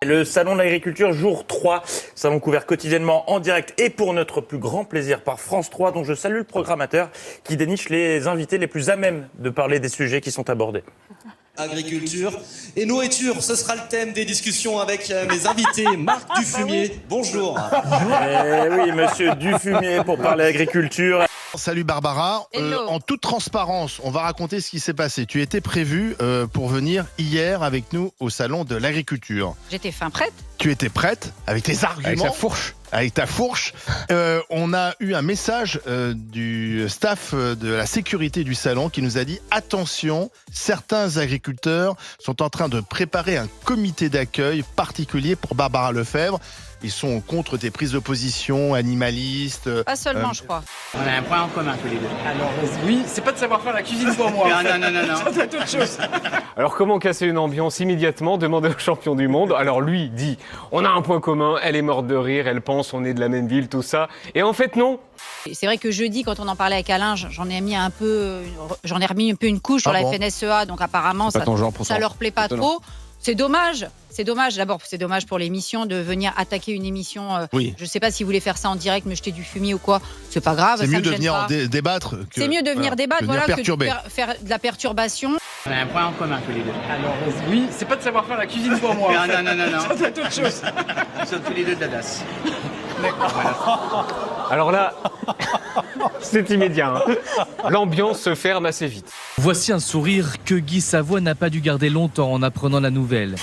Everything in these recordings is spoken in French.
Le Salon de l'Agriculture, jour 3, salon couvert quotidiennement en direct et pour notre plus grand plaisir par France 3, dont je salue le programmateur qui déniche les invités les plus à même de parler des sujets qui sont abordés. Agriculture et nourriture, ce sera le thème des discussions avec mes invités. Marc Dufumier, bonjour. Oui, monsieur Dufumier pour parler agriculture. Salut Barbara, en toute transparence, on va raconter ce qui s'est passé. Tu étais prévue pour venir hier avec nous au salon de l'agriculture. J'étais fin prête. Tu étais prête avec tes arguments. Avec sa fourche. Avec ta fourche. On a eu un message du staff de la sécurité du salon qui nous a dit « Attention, certains agriculteurs sont en train de préparer un comité d'accueil particulier pour Barbara Lefebvre. Ils sont contre tes prises de position, animalistes. » Pas seulement, je crois. On a un point en commun tous les deux. Alors oui, c'est pas de savoir faire la cuisine pour moi. Non. Ça doit être autre chose. Alors comment casser une ambiance immédiatement? Demandez au champion du monde. Alors lui dit, on a un point commun, elle est morte de rire, elle pense on est de la même ville, tout ça. Et en fait non. C'est vrai que jeudi, quand on en parlait avec Alain, j'en ai remis un peu une couche sur la FNSEA, donc apparemment ça leur plaît pas trop. C'est dommage. D'abord, c'est dommage pour l'émission de venir attaquer une émission. Oui. Je ne sais pas si vous voulez faire ça en direct, me jeter du fumier ou quoi. C'est pas grave. C'est mieux de venir débattre. C'est mieux de venir débattre, voilà, que de faire de la perturbation. On a un point en commun tous les deux. Alors oui, c'est pas de savoir faire la cuisine pour moi. Non. Ça doit être autre chose. Nous sommes tous les deux de la DAS. Alors là, c'est immédiat. L'ambiance se ferme assez vite. Voici un sourire que Guy Savoy n'a pas dû garder longtemps en apprenant la nouvelle.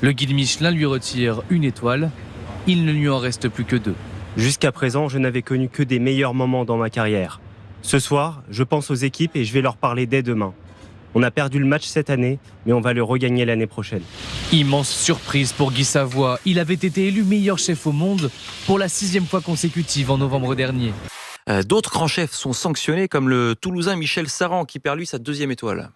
Le guide Michelin lui retire une étoile. Il ne lui en reste plus que 2. Jusqu'à présent, je n'avais connu que des meilleurs moments dans ma carrière. Ce soir, je pense aux équipes et je vais leur parler dès demain. On a perdu le match cette année, mais on va le regagner l'année prochaine. Immense surprise pour Guy Savoy. Il avait été élu meilleur chef au monde pour la 6e fois consécutive en novembre dernier. D'autres grands chefs sont sanctionnés, comme le Toulousain Michel Saran, qui perd lui sa 2e étoile.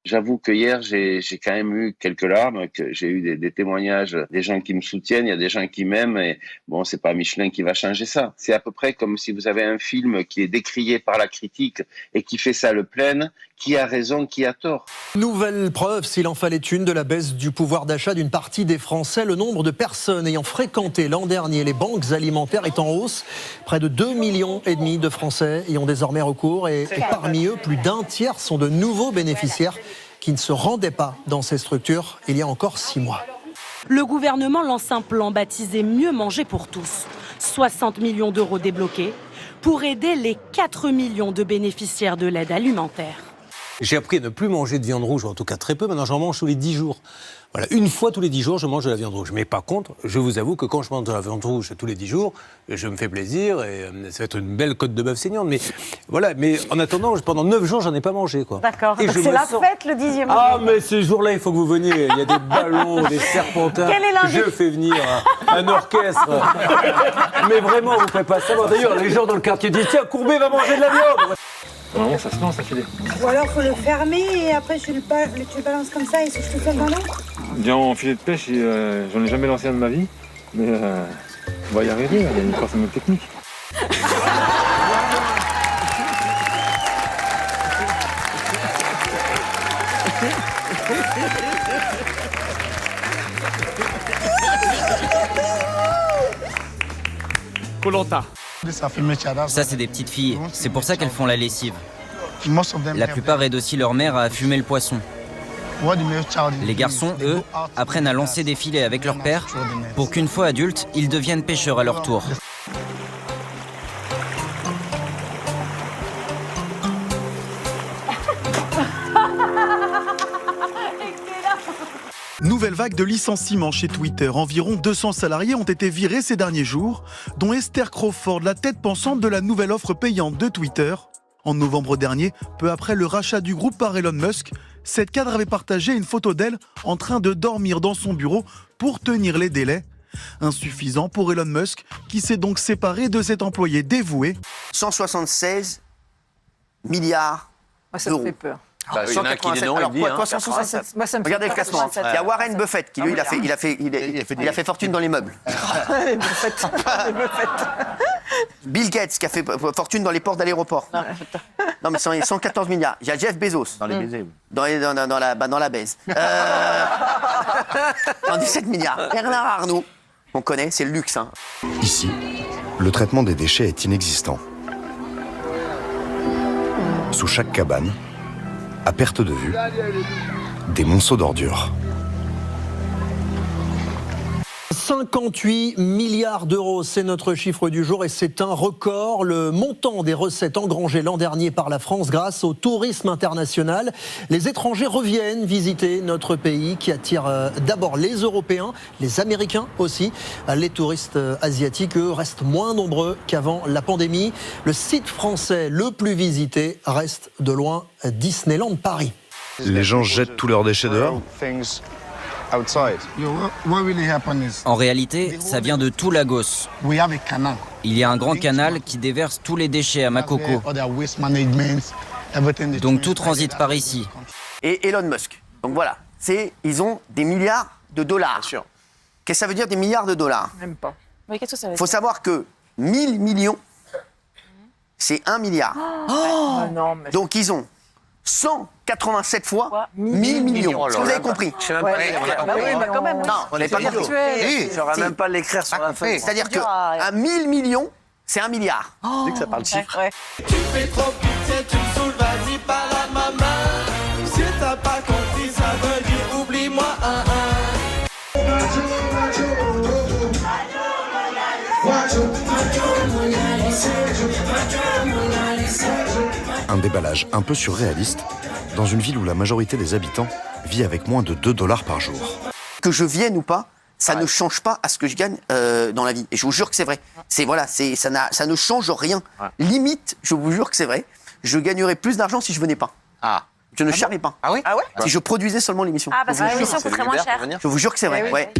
J'avoue que hier, j'ai quand même eu quelques larmes, que j'ai eu des témoignages des gens qui me soutiennent, il y a des gens qui m'aiment, et bon, c'est pas Michelin qui va changer ça. C'est à peu près comme si vous avez un film qui est décrié par la critique et qui fait ça le plein. Qui a raison, qui a tort? Nouvelle preuve, s'il en fallait une, de la baisse du pouvoir d'achat d'une partie des Français. Le nombre de personnes ayant fréquenté l'an dernier les banques alimentaires est en hausse. Près de 2,5 millions de Français y ont désormais recours. Et parmi eux, plus d'un tiers sont de nouveaux bénéficiaires qui ne se rendaient pas dans ces structures il y a encore 6 mois. Le gouvernement lance un plan baptisé Mieux manger pour tous. 60 millions d'euros débloqués pour aider les 4 millions de bénéficiaires de l'aide alimentaire. J'ai appris à ne plus manger de viande rouge, en tout cas très peu. Maintenant, j'en mange tous les 10 jours. Voilà, une fois tous les 10 jours, je mange de la viande rouge. Mais par contre, je vous avoue que quand je mange de la viande rouge tous les 10 jours, je me fais plaisir et ça va être une belle côte de bœuf saignante. Mais voilà, mais en attendant, pendant 9 jours, j'en ai pas mangé, quoi. D'accord. C'est la fête le 10e jour. Ah, mais ces jours-là, il faut que vous veniez. Il y a des ballons, des serpentins. Je fais venir un orchestre. Mais vraiment, vous ne pouvez pas savoir. D'ailleurs, les gens dans le quartier disent tiens, Courbet va manger de la viande. Non, ça se lance, ça fait des... Ou alors faut le fermer et après tu le balances comme ça et c'est tout seul dans l'eau. Bien en filet de pêche, j'en ai jamais lancé un de ma vie, mais on va y arriver, il y a une certaine technique. Koh-Lanta. Ça, c'est des petites filles. C'est pour ça qu'elles font la lessive. La plupart aident aussi leur mère à fumer le poisson. Les garçons, eux, apprennent à lancer des filets avec leur père pour qu'une fois adultes, ils deviennent pêcheurs à leur tour. Nouvelle vague de licenciements chez Twitter. Environ 200 salariés ont été virés ces derniers jours, dont Esther Crawford, la tête pensante de la nouvelle offre payante de Twitter. En novembre dernier, peu après le rachat du groupe par Elon Musk, cette cadre avait partagé une photo d'elle en train de dormir dans son bureau pour tenir les délais. Insuffisant pour Elon Musk, qui s'est donc séparé de cet employé dévoué. 176 milliards d'euros. Ça me fait peur. Bah, il y en a un qui dit non, il dit. Regardez le classement. Il y a Warren Buffett qui, lui, il a fait fortune dans les meubles. Bill Gates qui a fait fortune dans les ports d'aéroport. Non, mais 114 milliards. Il y a Jeff Bezos. Dans les baisers. Dans la baise. Dans 17 milliards. Bernard Arnault, on connaît, c'est le luxe. Hein. Ici, le traitement des déchets est inexistant. Sous chaque cabane, à perte de vue, des monceaux d'ordures. 58 milliards d'euros, c'est notre chiffre du jour et c'est un record. Le montant des recettes engrangées l'an dernier par la France grâce au tourisme international. Les étrangers reviennent visiter notre pays qui attire d'abord les Européens, les Américains aussi. Les touristes asiatiques, eux, restent moins nombreux qu'avant la pandémie. Le site français le plus visité reste de loin Disneyland Paris. Les gens jettent tous leurs déchets dehors ? En réalité, ça vient de tout Lagos. Il y a un grand canal qui déverse tous les déchets à Makoko. Donc tout transite par ici. Et Elon Musk. Donc voilà, ils ont des milliards de dollars. Qu'est-ce que ça veut dire des milliards de dollars? Même pas. Mais qu'est-ce que ça veut dire? Il faut savoir que 1000 millions, c'est 1 milliard. Non, mais... Donc ils ont 187 fois 1000 millions. Est-ce que vous avez compris? Je sais même pas quand même. Non, on n'est pas compris. Je saurais même pas l'écrire sur la feuille. C'est-à-dire qu'un 1000 millions, c'est 1 milliard. Dès que ça parle chiffre. Tu fais trop pitié, tu me saoules, vas-y par la maman. Si t'as pas compris, ça veut dire oublie-moi Un déballage un peu surréaliste dans une ville où la majorité des habitants vit avec moins de 2 $ par jour. Que je vienne ou pas, ça ne change pas à ce que je gagne dans la vie. Et je vous jure que c'est vrai. Ça ne change rien. Limite, je vous jure que c'est vrai, je gagnerais plus d'argent si je venais pas. Je ne charrie pas. Ah oui? Si je produisais seulement l'émission. Ah, parce que l'émission coûterait moins cher. Je vous jure que c'est vrai. Ouais.